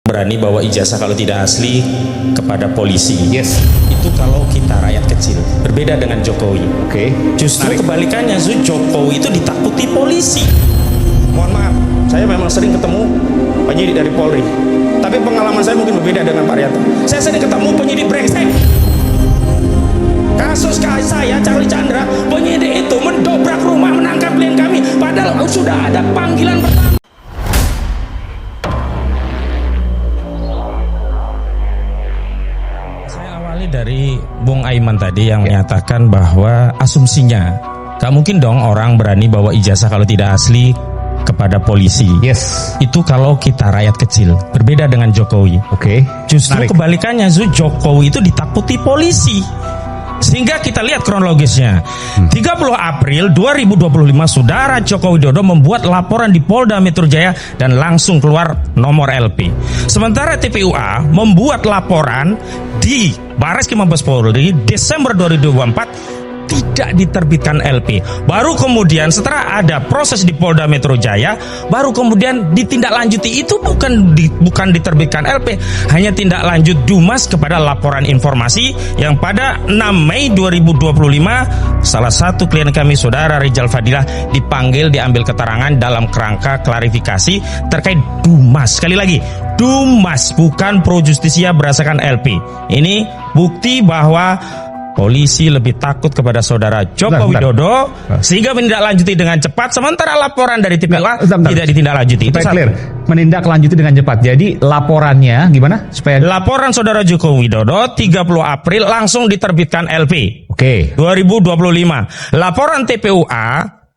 Berani bawa ijazah kalau tidak asli kepada polisi. Yes. Itu kalau kita rakyat kecil. Berbeda dengan Jokowi. Oke. Justru kebalikannya, Jokowi itu ditakuti polisi. Mohon maaf, saya memang sering ketemu penyidik dari Polri. Tapi pengalaman saya mungkin berbeda dengan Pak Rianto. Saya sering ketemu penyidik brengsek. Kasus saya, Charlie Chandra, penyidik itu mendobrak rumah menangkap klien kami. Padahal sudah ada panggilan pertama. Dari Bung Aiman tadi yang menyatakan bahwa asumsinya gak mungkin dong orang berani bawa ijazah kalau tidak asli kepada polisi. Yes. Itu kalau kita rakyat kecil. Berbeda dengan Jokowi. Oke. Justru kebalikannya, Jokowi itu ditakuti polisi. Sehingga kita lihat kronologisnya. 30 April 2025 Saudara Joko Widodo membuat laporan di Polda Metro Jaya dan langsung keluar nomor LP. Sementara TPUA membuat laporan di Barreskrim Mabes Polri Desember 2024 tidak diterbitkan LP. Baru kemudian setelah ada proses di Polda Metro Jaya, baru kemudian ditindaklanjuti. Itu bukan diterbitkan LP, hanya tindak lanjut Dumas kepada laporan informasi yang pada 6 Mei 2025 salah satu klien kami Saudara Rizal Fadilah dipanggil, diambil keterangan dalam kerangka klarifikasi terkait Dumas. Sekali lagi, Dumas, bukan Pro Justisia berdasarkan LP. Ini bukti bahwa polisi lebih takut kepada Saudara Joko Widodo sehingga menindaklanjuti dengan cepat, sementara laporan dari TPUA tidak ditindaklanjuti. Itu clear. Menindaklanjuti dengan cepat. Jadi laporannya gimana? Supaya laporan Saudara Joko Widodo 30 April langsung diterbitkan LP. Oke. 2025. Laporan TPUA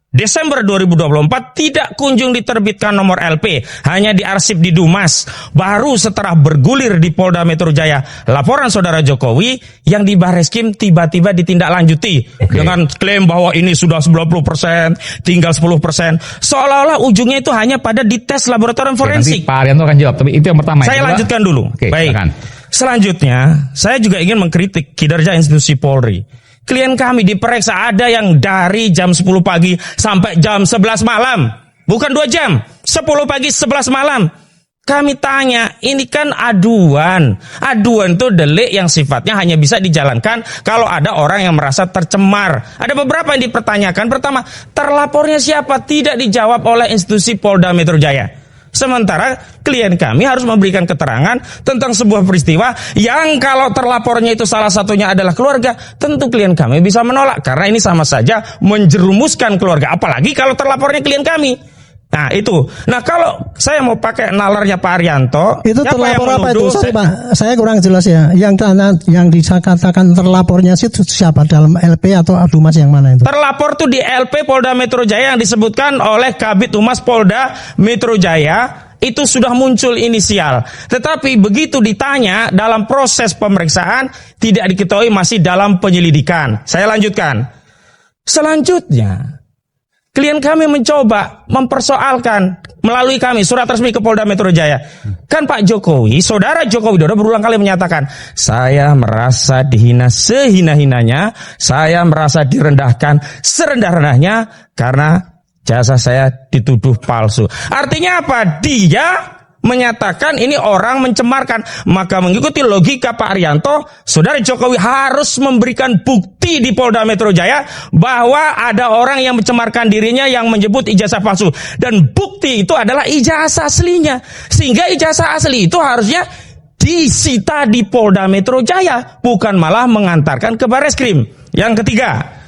Desember 2024 tidak kunjung diterbitkan nomor LP, hanya diarsip di Dumas. Baru setelah bergulir di Polda Metro Jaya, laporan Saudara Jokowi yang di Barreskrim tiba-tiba ditindaklanjuti dengan klaim bahwa ini sudah 90%, tinggal 10%. Seolah-olah ujungnya itu hanya pada dites laboratorium forensik. Nanti Pak Arianto akan jawab, tapi itu yang pertama. Saya lanjutkan dulu. Baik. Silakan. Selanjutnya, saya juga ingin mengkritik kinerja institusi Polri. Klien kami diperiksa ada yang dari jam 10 pagi sampai jam 11 malam. Bukan 2 jam, 10 pagi 11 malam. Kami tanya, ini kan aduan. Aduan itu delik yang sifatnya hanya bisa dijalankan kalau ada orang yang merasa tercemar. Ada beberapa yang dipertanyakan. Pertama, terlapornya siapa? Tidak dijawab oleh institusi Polda Metro Jaya. Sementara klien kami harus memberikan keterangan tentang sebuah peristiwa yang kalau terlapornya itu salah satunya adalah keluarga, tentu klien kami bisa menolak karena ini sama saja menjerumuskan keluarga, apalagi kalau terlapornya klien kami. Nah itu. Nah kalau saya mau pakai nalarnya Pak Arianto, itu terlapor apa itu? Saya kurang jelas ya. Yang dikatakan terlapornya itu siapa, dalam LP atau Dumas yang mana itu? Terlapor tuh di LP Polda Metro Jaya yang disebutkan oleh Kabid Humas Polda Metro Jaya. Itu sudah muncul inisial. Tetapi begitu ditanya dalam proses pemeriksaan tidak diketahui, masih dalam penyelidikan. Saya lanjutkan. Selanjutnya, klien kami mencoba mempersoalkan melalui kami surat resmi ke Polda Metro Jaya. Kan Pak Jokowi, Saudara Joko Widodo berulang kali menyatakan, saya merasa dihina sehina-hinanya, saya merasa direndahkan serendah-rendahnya karena jasa saya dituduh palsu. Artinya apa? Dia menyatakan ini orang mencemarkan. Maka mengikuti logika Pak Arianto, Saudara Jokowi harus memberikan bukti di Polda Metro Jaya bahwa ada orang yang mencemarkan dirinya yang menyebut ijazah palsu. Dan bukti itu adalah ijazah aslinya. Sehingga ijazah asli itu harusnya disita di Polda Metro Jaya, bukan malah mengantarkan ke Barreskrim. Yang ketiga,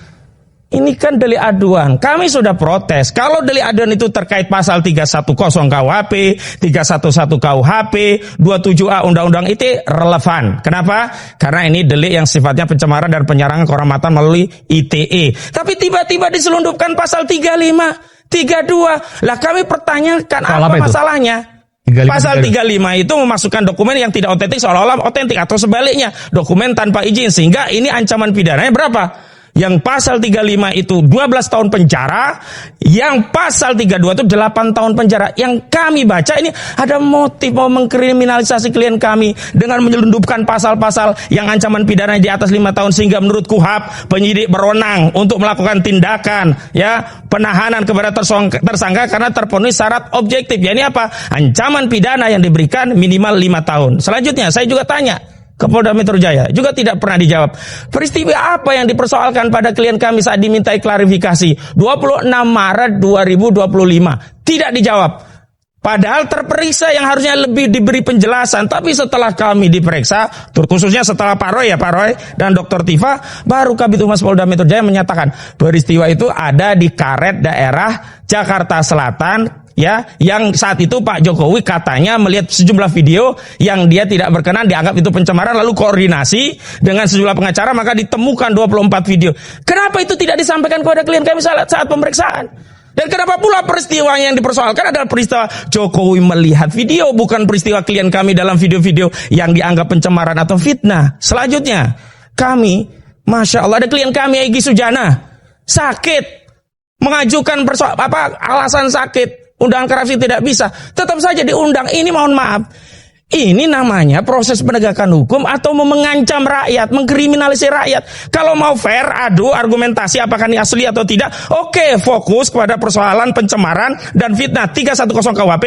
ini kan delik aduan. Kami sudah protes. Kalau delik aduan itu terkait pasal 310 KUHP, 311 KUHP, 27A Undang-Undang ITE relevan. Kenapa? Karena ini delik yang sifatnya pencemaran dan penyerangan kehormatan melalui ITE. Tapi tiba-tiba diselundupkan pasal 35, 32. Lah kami pertanyakan apa masalahnya? 35, pasal 35 itu memasukkan dokumen yang tidak otentik seolah-olah otentik, atau sebaliknya dokumen tanpa izin, sehingga ini ancaman pidananya berapa? Yang pasal 35 itu 12 tahun penjara, yang pasal 32 itu 8 tahun penjara. Yang kami baca ini ada motif mau mengkriminalisasi klien kami dengan menyelundupkan pasal-pasal yang ancaman pidana di atas 5 tahun, sehingga menurut KUHP penyidik berwenang untuk melakukan tindakan penahanan kepada tersangka karena terpenuhi syarat objektif. Ya, ini apa? Ancaman pidana yang diberikan minimal 5 tahun. Selanjutnya saya juga tanya ke Polda Metro Jaya, juga tidak pernah dijawab. Peristiwa apa yang dipersoalkan pada klien kami saat dimintai klarifikasi 26 Maret 2025? Tidak dijawab. Padahal terperiksa yang harusnya lebih diberi penjelasan. Tapi setelah kami diperiksa, khususnya setelah Pak Roy dan Dr. Tifa, baru Kabid Humas Polda Metro Jaya menyatakan peristiwa itu ada di Karet daerah Jakarta Selatan, yang saat itu Pak Jokowi katanya melihat sejumlah video yang dia tidak berkenan, dianggap itu pencemaran, lalu koordinasi dengan sejumlah pengacara maka ditemukan 24 video. Kenapa itu tidak disampaikan kepada klien kami saat pemeriksaan? Dan kenapa pula peristiwa yang dipersoalkan adalah peristiwa Jokowi melihat video, bukan peristiwa klien kami dalam video-video yang dianggap pencemaran atau fitnah. Selanjutnya, kami, Masya Allah, ada klien kami Egy Sujana sakit, mengajukan alasan sakit, undangan korupsi tidak bisa, tetap saja diundang. Ini mohon maaf, ini namanya proses penegakan hukum atau mengancam rakyat, mengkriminalisasi rakyat. Kalau mau fair, adu argumentasi apakah ini asli atau tidak, oke, fokus kepada persoalan pencemaran dan fitnah 310 KUHP,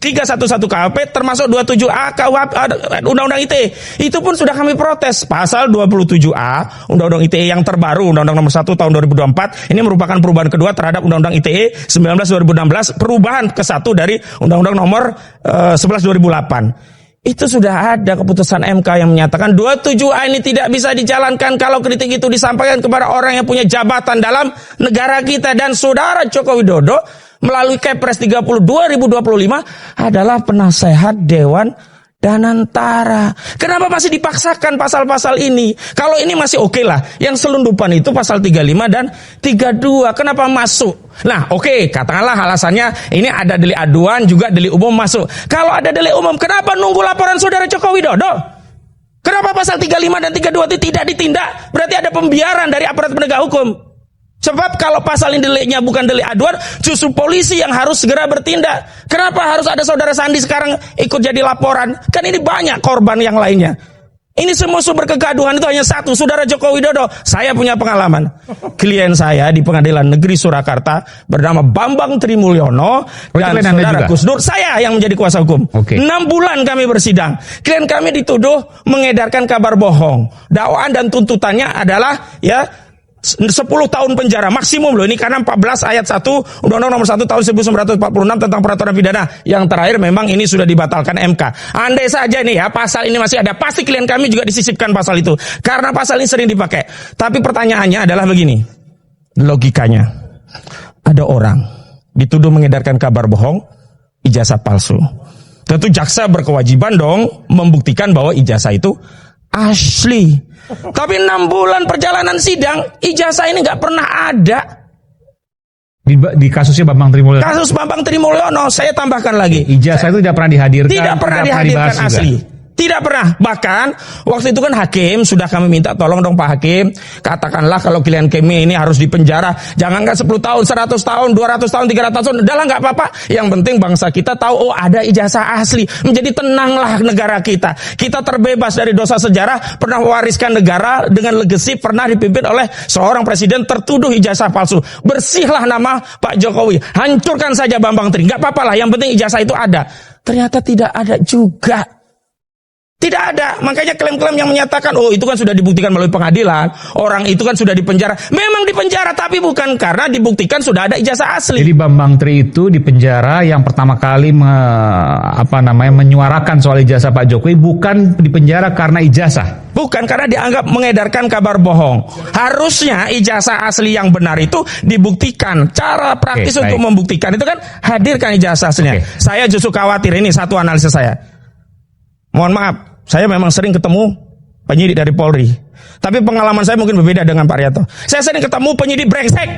311 KUHP, termasuk 27A KUHP, Undang-Undang ITE. Itu pun sudah kami protes. Pasal 27A Undang-Undang ITE yang terbaru, Undang-Undang Nomor 1 Tahun 2024, ini merupakan perubahan kedua terhadap Undang-Undang ITE 19/2016, perubahan ke-1 dari Undang-Undang Nomor 11 2008. Itu sudah ada keputusan MK yang menyatakan 27A ini tidak bisa dijalankan kalau kritik itu disampaikan kepada orang yang punya jabatan dalam negara kita. Dan saudara Joko Widodo melalui Kepres 30 2025 adalah penasehat Dewan Danantara. Kenapa masih dipaksakan pasal-pasal ini? Kalau ini masih oke lah. Yang selundupan itu pasal 35 dan 32. Kenapa masuk? Nah, oke, katakanlah alasannya ini ada delik aduan juga delik umum masuk. Kalau ada delik umum, kenapa nunggu laporan saudara Joko Widodo? Kenapa pasal 35 dan 32 itu tidak ditindak? Berarti ada pembiaran dari aparat penegak hukum. Sebab kalau pasal ini deliknya bukan delik aduan, justru polisi yang harus segera bertindak. Kenapa harus ada saudara Sandi sekarang ikut jadi laporan? Kan ini banyak korban yang lainnya. Ini semua sumber kegaduhan itu hanya satu, saudara Joko Widodo. Saya punya pengalaman. Klien saya di Pengadilan Negeri Surakarta bernama Bambang Trimulyono dan saudara Gus Dur, saya yang menjadi kuasa hukum. 6 bulan kami bersidang. Klien kami dituduh mengedarkan kabar bohong. Dakwaan dan tuntutannya adalah 10 tahun penjara maksimum loh, ini karena 14 ayat 1 Undang-Undang Nomor 1 Tahun 1946 tentang peraturan pidana. Yang terakhir memang ini sudah dibatalkan MK. Andai saja nih pasal ini masih ada, pasti klien kami juga disisipkan pasal itu, karena pasal ini sering dipakai. Tapi pertanyaannya adalah begini, logikanya, ada orang dituduh mengedarkan kabar bohong, ijazah palsu. Tentu jaksa berkewajiban dong membuktikan bahwa ijazah itu asli. Tapi 6 bulan perjalanan sidang, ijazah ini nggak pernah ada. Di kasusnya Bambang Trimulyono. Kasus Bambang Trimulyono, saya tambahkan lagi. Ijazah itu tidak pernah dihadirkan. Tidak pernah dihadirkan asli. Tidak pernah. Bahkan waktu itu kan hakim sudah kami minta tolong dong Pak Hakim, katakanlah kalau klien kami ini harus dipenjara, jangankan 10 tahun, 100 tahun, 200 tahun, 300 tahun, udahlah nggak apa-apa. Yang penting bangsa kita tahu ada ijazah asli. Menjadi tenanglah negara kita. Kita terbebas dari dosa sejarah, pernah mewariskan negara dengan legasi, pernah dipimpin oleh seorang presiden tertuduh ijazah palsu. Bersihlah nama Pak Jokowi. Hancurkan saja Bambang Tri. Nggak apa-apa lah, yang penting ijazah itu ada. Ternyata tidak ada juga. Tidak ada. Makanya klaim-klaim yang menyatakan itu kan sudah dibuktikan melalui pengadilan, orang itu kan sudah dipenjara. Memang dipenjara, tapi bukan karena dibuktikan sudah ada ijazah asli. Jadi Bambang Tri itu dipenjara yang pertama kali menyuarakan soal ijazah Pak Jokowi, bukan dipenjara karena ijazah. Bukan, karena dianggap mengedarkan kabar bohong. Harusnya ijazah asli yang benar itu dibuktikan. Cara praktis untuk membuktikan itu kan hadirkan ijazah aslinya. Saya justru khawatir, ini satu analisa saya. Mohon maaf, saya memang sering ketemu penyidik dari Polri. Tapi pengalaman saya mungkin berbeda dengan Pak Rianto. Saya sering ketemu penyidik brengsek.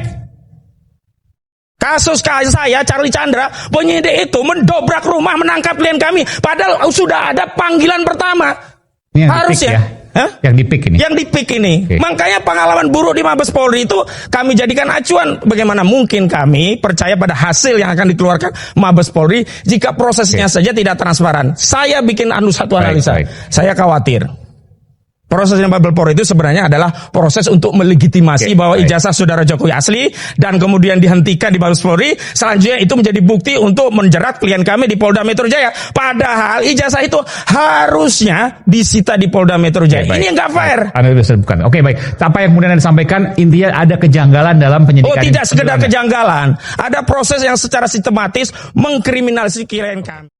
Kasus saya, Charlie Chandra, penyidik itu mendobrak rumah menangkap klien kami. Padahal sudah ada panggilan pertama. Ini harusnya. Hah? Yang di PIK ini. Yang di PIK ini. Oke. Makanya pengalaman buruk di Mabes Polri itu kami jadikan acuan. Bagaimana mungkin kami percaya pada hasil yang akan dikeluarkan Mabes Polri jika prosesnya saja tidak transparan. Saya bikin satu analisa. Baik. Saya khawatir. Proses yang Mabes Polri itu sebenarnya adalah proses untuk melegitimasi Oke, bahwa baik. ijazah saudara Jokowi asli dan kemudian dihentikan di Mabes Polri. Selanjutnya itu menjadi bukti untuk menjerat klien kami di Polda Metro Jaya. Padahal ijazah itu harusnya disita di Polda Metro Jaya. Baik. Ini yang nggak fair. Anda sudah sebutkan. Oke, baik. Apa yang kemudian Anda sampaikan, intinya ada kejanggalan dalam penyidikan. Oh, tidak ini. sekedar kejanggalan. Ada proses yang secara sistematis mengkriminalisasi klien kami.